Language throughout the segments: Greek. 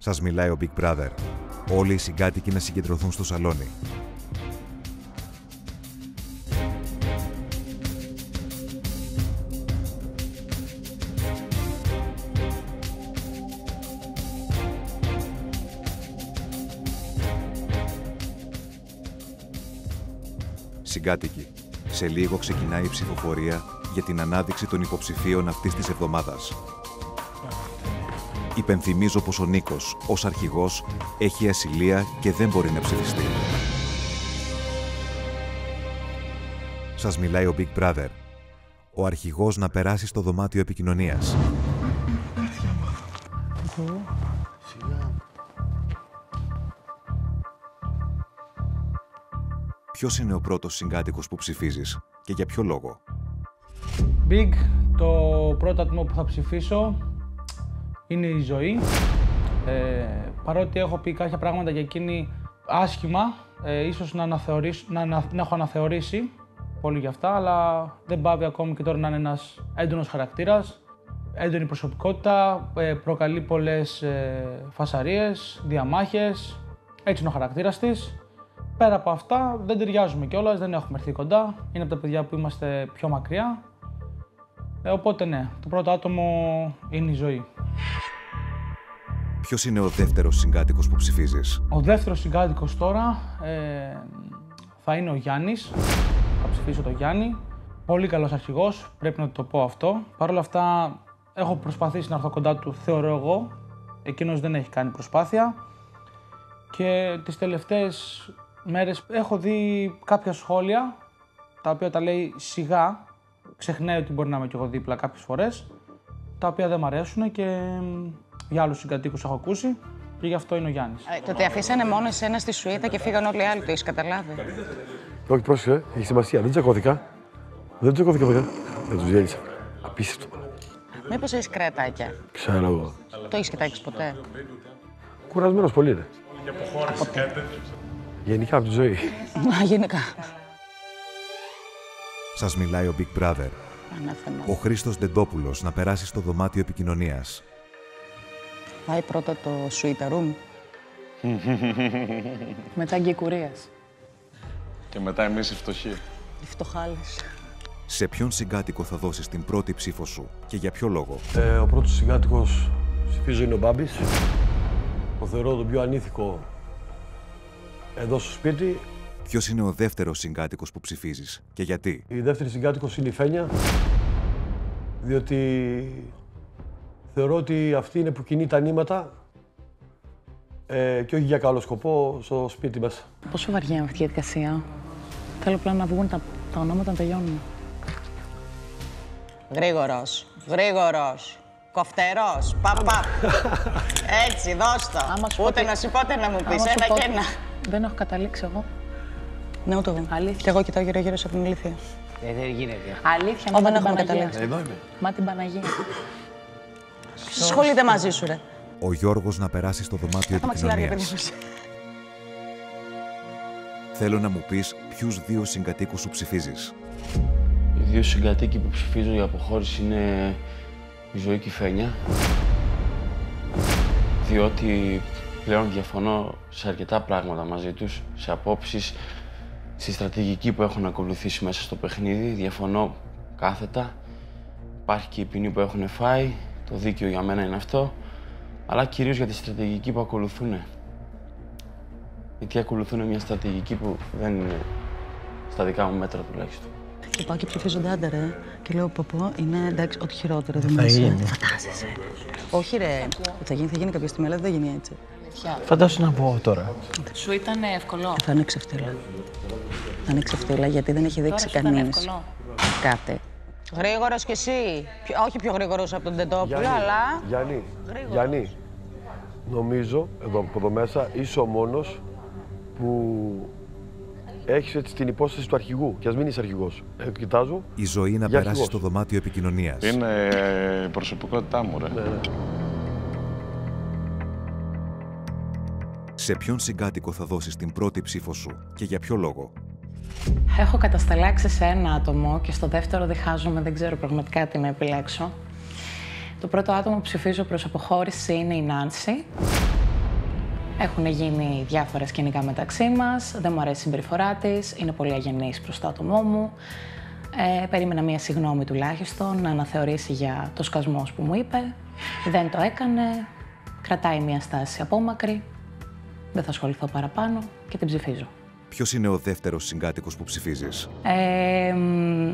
Σας μιλάει ο Big Brother. Όλοι οι συγκάτοικοι να συγκεντρωθούν στο σαλόνι. Συγκάτοικοι, σε λίγο ξεκινάει η ψηφοφορία για την ανάδειξη των υποψηφίων αυτής της εβδομάδας. Υπενθυμίζω πως ο Νίκος, ως αρχηγός, έχει ασυλία και δεν μπορεί να ψηφιστεί. Σας μιλάει ο Big Brother. Ο αρχηγός να περάσει στο δωμάτιο επικοινωνίας. Ποιος είναι ο πρώτος συγκάτοικος που ψηφίζεις και για ποιο λόγο? Big, το πρώτο άτομο που θα ψηφίσω είναι η Ζωή. Παρότι έχω πει κάποια πράγματα για εκείνη άσχημα, ίσως να έχω αναθεωρήσει πολύ για αυτά, αλλά δεν πάβει ακόμη και τώρα να είναι ένας έντονος χαρακτήρας, έντονη προσωπικότητα, προκαλεί πολλές φασαρίες, διαμάχες, έτσι είναι ο χαρακτήρας της. Πέρα από αυτά, δεν ταιριάζουμε κιόλας, δεν έχουμε έρθει κοντά, είναι από τα παιδιά που είμαστε πιο μακριά. Οπότε ναι, το πρώτο άτομο είναι η Ζωή. Ποιος είναι ο δεύτερος συγκάτοικος που ψηφίζεις? Ο δεύτερος συγκάτοικος τώρα θα είναι ο Γιάννης. Θα ψηφίσω τον Γιάννη. Πολύ καλός αρχηγός, πρέπει να το πω αυτό. Παρ' όλα αυτά, έχω προσπαθήσει να έρθω κοντά του, θεωρώ εγώ. Εκείνος δεν έχει κάνει προσπάθεια. Και τις τελευταίες μέρες έχω δει κάποια σχόλια, τα οποία τα λέει σιγά. Ξεχνάει ότι μπορεί να είμαι κι εγώ δίπλα κάποιες φορές, τα οποία δεν μ' αρέσουν και για άλλους συγκατοίκους έχω ακούσει και γι' αυτό είναι ο Γιάννης. Το ότι αφήσανε μόνο εσένα στη σουίτα και φύγαν όλοι οι άλλοι, το έχεις καταλάβει? Όχι, πρόσεχε, έχει σημασία. Δεν τσακώθηκα. Δεν τους γέλισα. Απίστευτο. Μήπως έχεις κρεατάκια? Ξέρω εγώ. Το έχεις κοιτάξει ποτέ? Κουρασμένος πολύ είναι. Ποτέ. Γενικά από τη ζωή. Γενικά. Σας μιλάει ο Big Brother. Ανάθεμα. Ο Χρήστος Ντεντόπουλος να περάσει στο δωμάτιο επικοινωνίας. Πάει πρώτα το suite room. Μετά γκεκουρίας. Και μετά εμείς οι φτωχοί. Οι φτωχάλες. Σε ποιον συγκάτοικο θα δώσεις την πρώτη ψήφο σου και για ποιο λόγο? Ο πρώτος συγκάτοικος ψηφίζω είναι ο Μπάμπης. Το θεωρώ τον πιο ανήθικο εδώ στο σπίτι. Ποιος είναι ο δεύτερος συγκάτοικος που ψηφίζεις και γιατί? Η δεύτερη συγκάτοικος είναι η Φένια, διότι θεωρώ ότι αυτή είναι που κινεί τα νήματα και όχι για καλό σκοπό στο σπίτι μέσα. Πόσο βαριά είναι αυτή η διαδικασία? Θέλω απλά να βγουν τα ονόματα να τελειώνουν. Γρήγορος, κοφτερός, παπα. Έτσι, δώσ' το. Ούτε να σου πω, ούτε να μου πεις, ένα και ένα. Δεν έχω καταλήξει εγώ. Ναι, ούτε εγώ. Αλήθεια. Και εγώ κοιτάω γύρω-γύρω από την αλήθεια. Δεν γίνεται. Αλήθεια, μα δεν έχουμε καταλήξει. Εδώ είμαι. Μα την Παναγία. Σχολείται μαζί σου, ρε. Ο Γιώργος να περάσει στο δωμάτιο επικοινωνίας. Θέλω να μου πεις ποιους δύο συγκατοίκους σου ψηφίζεις. Οι δύο συγκατοίκοι που ψηφίζω για αποχώρηση είναι η Ζωή και η Φένια. Διότι πλέον διαφωνώ σε αρκετά πράγματα μαζί τους, σε απόψεις, στη στρατηγική που έχουν ακολουθήσει μέσα στο παιχνίδι. Διαφωνώ κάθετα. Υπάρχει και η ποινή που έχουν φάει, το δίκαιο για μένα είναι αυτό, αλλά κυρίως για τη στρατηγική που ακολουθούν. Γιατί ακολουθούν μια στρατηγική που δεν είναι στα δικά μου μέτρα τουλάχιστον. Και πάω και ψηφίζω ντάντα, και λέω παπώ, είναι εντάξει, ό,τι χειρότερο δεν μου φαντάζεσαι. Όχι ρε, θα γίνει κάποια στιγμή, αλλά δεν θα γίνει έτσι. Φαντάσου να πω τώρα. Σου ήταν εύκολο? Θα είναι ξεφτύλα. Θα είναι ξεφτύλα γιατί δεν έχει δείξει κανείς κάτι. Γρήγορος κι εσύ. Όχι πιο γρήγορος από τον Ντεντόπουλο, αλλά... Γιάννη, νομίζω εδώ από εδώ μέσα είσαι ο μόνος που έχεις έτσι την υπόσταση του αρχηγού. Και ας μην είσαι αρχηγός. Κοιτάζω. Η Ζωή να περάσει αρχηγός στο δωμάτιο επικοινωνίας. Είναι η προσωπικότητά μου, ρε. Ναι. Σε ποιον συγκάτοικο θα δώσεις την πρώτη ψήφο σου και για ποιο λόγο? Έχω κατασταλάξει σε ένα άτομο και στο δεύτερο διχάζομαι, δεν ξέρω πραγματικά τι να επιλέξω. Το πρώτο άτομο που ψηφίζω προς αποχώρηση είναι η Νάνση. Έχουν γίνει διάφορα σκηνικά μεταξύ μας, δεν μου αρέσει η συμπεριφορά της, είναι πολύ αγενής προς το άτομό μου. Περίμενα μία συγγνώμη τουλάχιστον, να αναθεωρήσει για το σκασμό που μου είπε. Δεν το έκανε, κρατάει μία στάση απόμακρη, δεν θα ασχοληθώ παραπάνω και την ψηφίζω. Ποιος είναι ο δεύτερος συγκάτοικος που ψηφίζεις?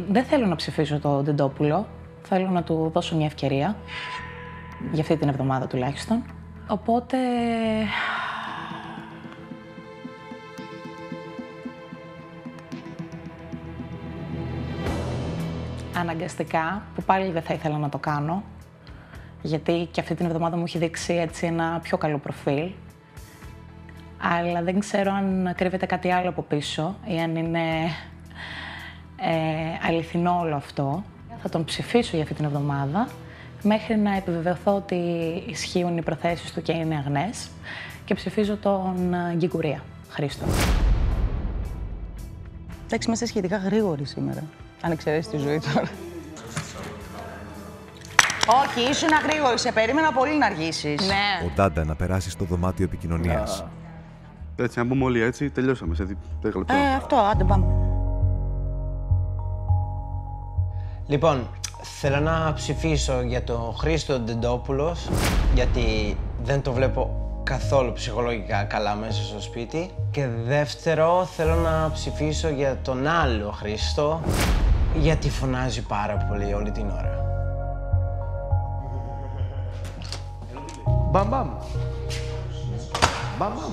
Δεν θέλω να ψηφίσω τον Ντεντόπουλο, θέλω να του δώσω μια ευκαιρία, για αυτή την εβδομάδα τουλάχιστον. Οπότε... αναγκαστικά, που πάλι δεν θα ήθελα να το κάνω, γιατί και αυτή την εβδομάδα μου έχει δείξει έτσι ένα πιο καλό προφίλ, αλλά δεν ξέρω αν κρύβεται κάτι άλλο από πίσω ή αν είναι αληθινό όλο αυτό. Θα τον ψηφίσω για αυτή την εβδομάδα, μέχρι να επιβεβαιωθώ ότι ισχύουν οι προθέσεις του και είναι αγνές, και ψηφίζω τον Γκικουρία, Χρήστο. Εντάξει, είμαστε σχετικά γρήγοροι σήμερα, αν εξαιρέσεις τη ζωή τώρα. Όχι, ήσουν αγρήγορη, σε περίμενα πολύ να αργήσεις. Ναι. Ο Ντάντα να περάσει στο δωμάτιο επικοινωνίας. Έτσι, αν πούμε όλοι έτσι, τελειώσαμε σε 10 λεπτά. Αυτό, άντε πάμε. Λοιπόν, θέλω να ψηφίσω για τον Χρήστο Ντεντόπουλο, γιατί δεν το βλέπω καθόλου ψυχολογικά καλά μέσα στο σπίτι. Και δεύτερο, θέλω να ψηφίσω για τον άλλο Χρήστο, γιατί φωνάζει πάρα πολύ όλη την ώρα. Μπαμ, μπαμ. Μπαμ, μπαμ.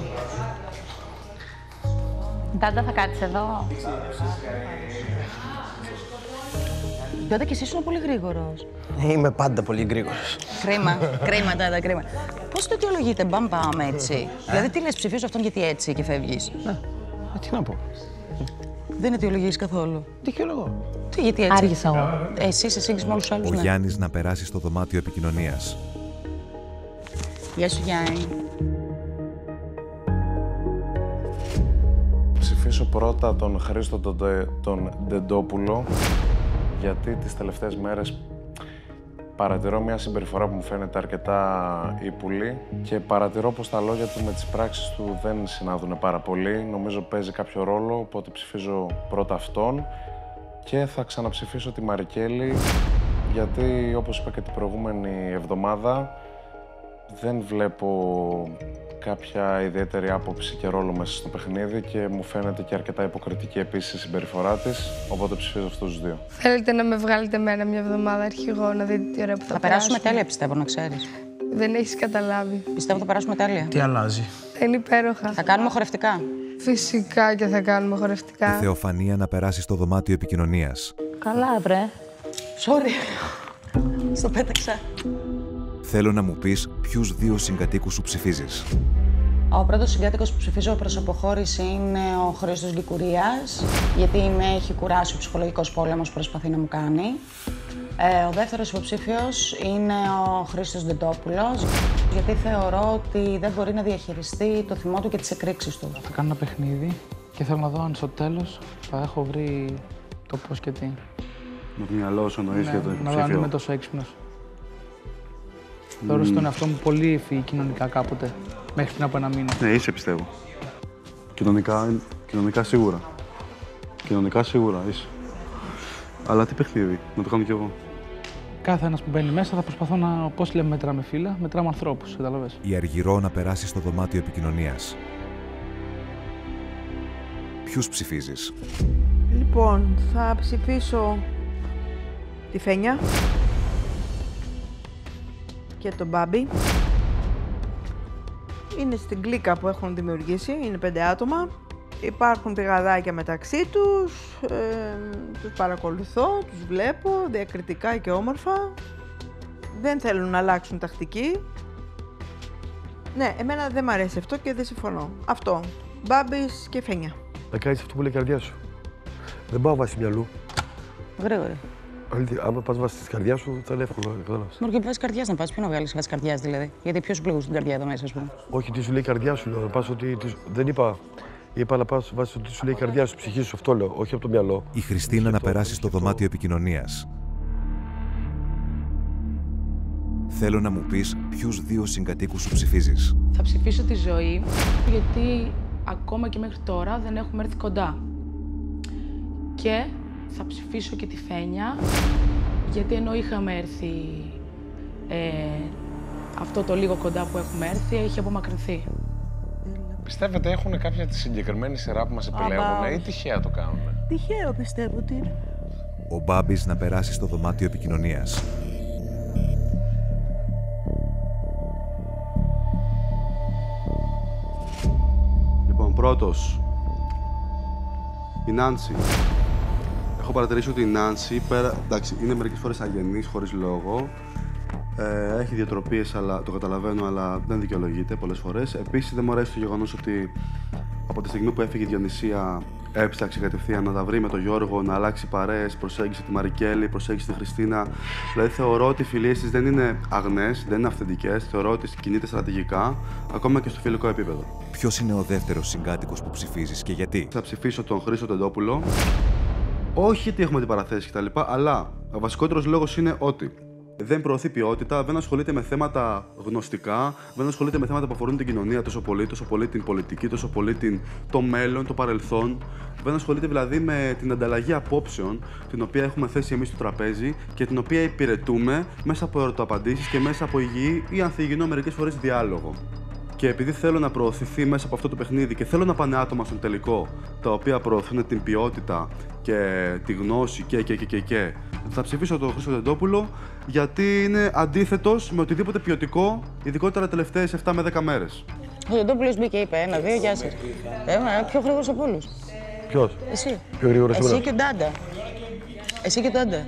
Ντάντα, θα κάτσεις εδώ. Ντάντα, και εσύ ήσουν πολύ γρήγορος. Είμαι πάντα πολύ γρήγορος. Κρίμα, κρίμα, Ντάντα, κρίμα. Πώς το αιτιολογείτε, μπαμ, έτσι. Δηλαδή, τι λες, ψηφίζω αυτόν γιατί έτσι και φεύγεις. Τι να πω. Δεν αιτιολογείς καθόλου. Δικαιολογώ. Τι, γιατί έτσι. Άργησα εγώ. Εσύ σε σύγκριση με όλους τους άλλους, Ο ναι. Γιάννης να περάσει στο δωμάτιο επικοινωνίας. Γεια σου, Γιάννη. Ψηφίσω πρώτα τον Χρήστο τον Ντεντόπουλο, γιατί τις τελευταίες μέρες παρατηρώ μια συμπεριφορά που μου φαίνεται αρκετά ύπουλη και παρατηρώ πως τα λόγια του με τις πράξεις του δεν συνάδουν πάρα πολύ. Νομίζω παίζει κάποιο ρόλο, οπότε ψηφίζω πρώτα αυτόν και θα ξαναψηφίσω τη Μαρικέλη, γιατί όπως είπα και την προηγούμενη εβδομάδα δεν βλέπω κάποια ιδιαίτερη άποψη και ρόλο μέσα στο παιχνίδι και μου φαίνεται και αρκετά υποκριτική επίσης η συμπεριφορά της, οπότε ψηφίζω αυτούς τους δύο. Θέλετε να με βγάλετε εμένα μια εβδομάδα αρχηγό, να δείτε τι ωραία που Θα περάσουμε τέλεια, πιστεύω, να ξέρεις. Δεν έχεις καταλάβει. Πιστεύω θα περάσουμε τέλεια. Τι αλλάζει. Είναι υπέροχα. Θα κάνουμε χορευτικά. Φυσικά και θα κάνουμε Η χορευτικά. Θεοφανία να περάσει στο δωμάτιο επικοινωνίας. Καλά, βρε. Sorry. Στο πέταξα. Θέλω να μου πεις ποιους δύο συγκατοίκους σου ψηφίζεις. Ο πρώτος συγκάτοικος που ψηφίζω προς αποχώρηση είναι ο Χρήστος Γκικουρίας, γιατί με έχει κουράσει ο ψυχολογικός πόλεμος που προσπαθεί να μου κάνει. Ο δεύτερος υποψήφιος είναι ο Χρήστος Ντεντόπουλος, γιατί θεωρώ ότι δεν μπορεί να διαχειριστεί το θυμό του και τις εκρήξεις του. Θα κάνω ένα παιχνίδι και θέλω να δω αν στο τέλος θα έχω βρει το πώς και τι. Με το μυαλό σου εννοείς για το Να δω αν υποψήφιο. είμαι τόσο έξυπνος. Θεωρώ στον εαυτό μου πολύ ευφυή κοινωνικά κάποτε, μέχρι πριν από ένα μήνα. Ναι, είσαι πιστεύω. Κοινωνικά σίγουρα. Κοινωνικά σίγουρα είσαι. Αλλά τι παιχνίδι, να το κάνω κι εγώ. Κάθε ένας που μπαίνει μέσα θα προσπαθώ να, πώς λέμε, μετράμε φύλλα, μετράμε ανθρώπους, καταλαβες. Η Αργυρό να περάσει στο δωμάτιο επικοινωνίας. Ποιους ψηφίζεις? Λοιπόν, θα ψηφίσω τη Φένια και τον Μπάμπη. Είναι στην κλίκα που έχουν δημιουργήσει, είναι 5 άτομα. Υπάρχουν πηγαδάκια μεταξύ τους, τους παρακολουθώ, τους βλέπω διακριτικά και όμορφα. Δεν θέλουν να αλλάξουν τακτική. Ναι, εμένα δεν μ' αρέσει αυτό και δεν συμφωνώ. Αυτό, Μπάμπης και Φένια. Να κάνεις αυτό που λέει η καρδιά σου. Δεν πάω βάσει μυαλού. Γρήγορα. Άμα πας βάσει της καρδιάς σου, θα είναι εύκολο, κατάλαβες. Μόνο και βάσει καρδιάς να πας. Ποιο να βγάλεις βάσει καρδιάς δηλαδή. Γιατί ποιος σου πλήγωσε την καρδιά εδώ μέσα, ας πούμε. Όχι, τι σου λέει η καρδιά σου, λέω. Να πας ότι. Δεν είπα. Είπα να πας βάσει ότι σου λέει η καρδιά σου, η ψυχή σου. Αυτό λέω, όχι από το μυαλό. Η Χριστίνα να περάσει στο δωμάτιο επικοινωνίας. Θέλω να μου πεις ποιους δύο συγκατοίκους σου ψηφίζεις. Θα ψηφίσω τη Ζωή, γιατί ακόμα και μέχρι τώρα δεν έχουμε έρθει κοντά. Και θα ψηφίσω και τη Φένια, γιατί ενώ είχαμε έρθει αυτό το λίγο κοντά που έχουμε έρθει, έχει απομακρυνθεί. Πιστεύετε έχουν κάποια τη συγκεκριμένη σειρά που μας επιλέγουν ή τυχαία το κάνουν? Τυχαίο πιστεύω ότι είναι. Ο Μπάμπης να περάσει στο δωμάτιο επικοινωνίας. Λοιπόν, πρώτος, η Νάνση. Έχω παρατηρήσει ότι η Νάνση, εντάξει, είναι μερικές φορές αγενής, χωρίς λόγο. Έχει διατροπίες, αλλά το καταλαβαίνω, αλλά δεν δικαιολογείται πολλές φορές. Επίσης, δεν μου αρέσει το γεγονός ότι από τη στιγμή που έφυγε η Διονυσία, έψαξε κατευθείαν να τα βρει με τον Γιώργο, να αλλάξει παρέες, προσέγγισε τη Μαρικέλη, προσέγγισε τη Χριστίνα. Δηλαδή, θεωρώ ότι οι φιλίες της δεν είναι αγνές, δεν είναι αυθεντικές. Θεωρώ ότι κινείται στρατηγικά, ακόμα και στο φιλικό επίπεδο. Ποιος είναι ο δεύτερος συγκάτοικος που ψηφίζεις και γιατί? Θα ψηφίσω τον Χρήστο Τεντόπουλο. Όχι γιατί έχουμε αντιπαραθέσεις κτλ., αλλά ο βασικότερος λόγος είναι ότι δεν προωθεί ποιότητα, δεν ασχολείται με θέματα γνωστικά, δεν ασχολείται με θέματα που αφορούν την κοινωνία τόσο πολύ την πολιτική, τόσο πολύ το μέλλον, το παρελθόν. Δεν ασχολείται δηλαδή με την ανταλλαγή απόψεων, την οποία έχουμε θέσει εμείς στο τραπέζι και την οποία υπηρετούμε μέσα από ερωτοαπαντήσεις και μέσα από υγιή ή ανθυγιεινό μερικές φορές διάλογο. Και επειδή θέλω να προωθηθεί μέσα από αυτό το παιχνίδι και θέλω να πάνε άτομα στον τελικό τα οποία προωθούν την ποιότητα και τη γνώση και θα ψηφίσω τον Χρήστο Τεντόπουλο γιατί είναι αντίθετος με οτιδήποτε ποιοτικό, ειδικότερα τελευταίες 7 με 10 μέρες. Ο Τεντόπουλος μπήκε, είπε 1-2, γεια σας. Πιο γρήγορος από όλους. Ποιος? Εσύ. Πιο γρήγορος από όλους. Εσύ και ο Ντάντα. Εσύ και ο Ντάντα.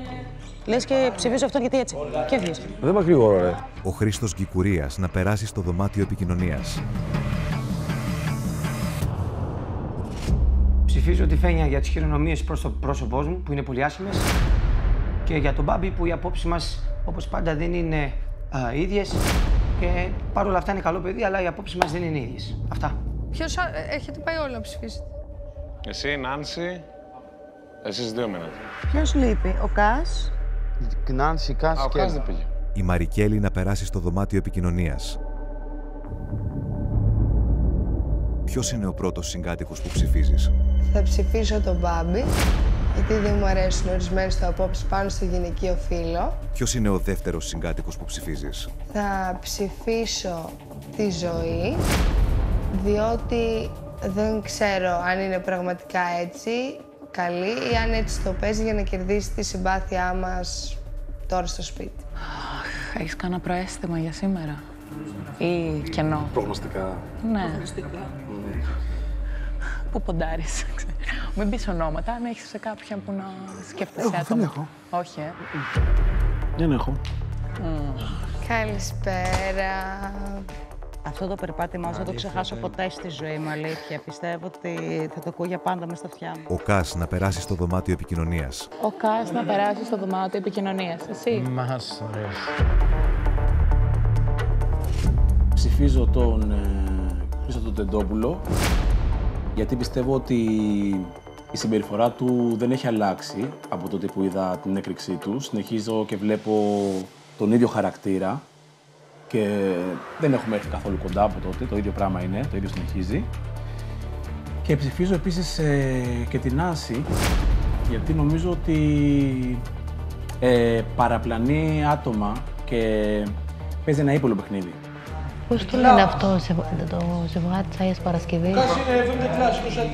Λες και ψηφίζω αυτόν γιατί έτσι. Και έφυγες. Δεν είμαι γρήγορο, ρε. Ο Χρήστος Γκικουρίας να περάσει στο δωμάτιο επικοινωνίας. Ψηφίζω τη Φένια για τις χειρονομίες προς το πρόσωπό μου, που είναι πολύ άσχημες. Και για τον Μπάμπη, που οι απόψεις μας, όπως πάντα, δεν είναι ίδιες. Και παρόλα αυτά είναι καλό παιδί, αλλά οι απόψεις μας δεν είναι ίδιες. Αυτά. Ποιος έχετε πάει όλοι να ψηφίσετε? Εσύ, Νάνση, εσείς δύο μήνες. Ποιος λείπει, ο Κάς? Νάνση, Κάς και... Κάς δεν πήγε. Η Μαρικέλη να περάσει στο δωμάτιο επικοινωνίας. Ποιος είναι ο πρώτος συγκάτοικος που ψηφίζεις? Θα ψηφίσω τον Μπάμπη, γιατί δεν μου αρέσουν ορισμένες του απόψεις πάνω στο γυναικείο φύλο. Ποιος είναι ο δεύτερος συγκάτοικος που ψηφίζεις? Θα ψηφίσω τη Ζωή, διότι δεν ξέρω αν είναι πραγματικά έτσι καλή ή αν έτσι το παίζει για να κερδίσει τη συμπάθειά μας τώρα στο σπίτι. Έχεις κανένα προαίσθημα για σήμερα ή κενό? Προγνωστικά. Ναι. Πού ποντάρεις? Μην πεις ονόματα, αν έχεις σε κάποιον που να σκέφτεσαι άτομα. Δεν έχω. Όχι, Δεν έχω. Καλησπέρα. Αυτό το περπάτημά σου δεν το ξεχάσω ποτέ στη ζωή μου, αλήθεια. Πιστεύω ότι θα το ακούω για πάντα μες στα αυτιά μου. Ο Κάς να περάσει στο δωμάτιο επικοινωνίας. Ο Κάς να περάσει στο δωμάτιο επικοινωνίας. Εσύ. Μας αρέσει. Ψηφίζω τον Χρήστο τον Τεντόπουλο, γιατί πιστεύω ότι η συμπεριφορά του δεν έχει αλλάξει από τότε που είδα την έκρηξή του. Συνεχίζω και βλέπω τον ίδιο χαρακτήρα και δεν έχουμε έρθει καθόλου κοντά από τότε. Το ίδιο πράγμα είναι, το ίδιο συνεχίζει. Και ψηφίζω επίσης και την Νάνση, γιατί νομίζω ότι παραπλανεί άτομα και παίζει ένα ύπολο παιχνίδι. Πώς το λένε αυτό το ζευγάρι της Αγίας Παρασκευής?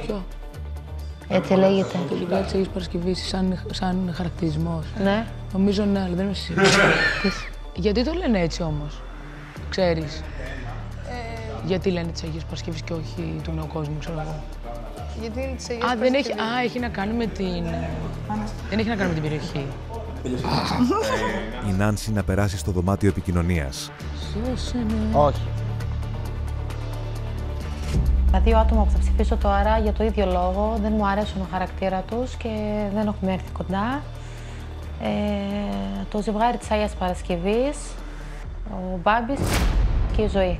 Ποιο? Έτσι λέγεται. Το ζευγάρι της Αγίας Παρασκευής σαν χαρακτηρισμός. Ναι. Νομίζω ναι, αλλά δεν είμαι σίγουρη. Γιατί το λένε έτσι όμως, ξέρεις? Γιατί λένε της Αγίας Παρασκευής και όχι του νέου κόσμου, ξέρω εγώ. Γιατί είναι της Αγίας Δεν Παρασκευής. έχει να κάνει με την... Δεν έχει να κάνει με την περιοχή. Η Νάνση να περάσει στο δωμάτιο επικοινωνίας. Όχι. Τα δύο άτομα που θα ψηφίσω τώρα για το ίδιο λόγο δεν μου αρέσουν ο χαρακτήρα τους και δεν έχουμε έρθει κοντά. Το ζευγάρι της Αγίας Παρασκευής, ο Μπάμπης και η Ζωή.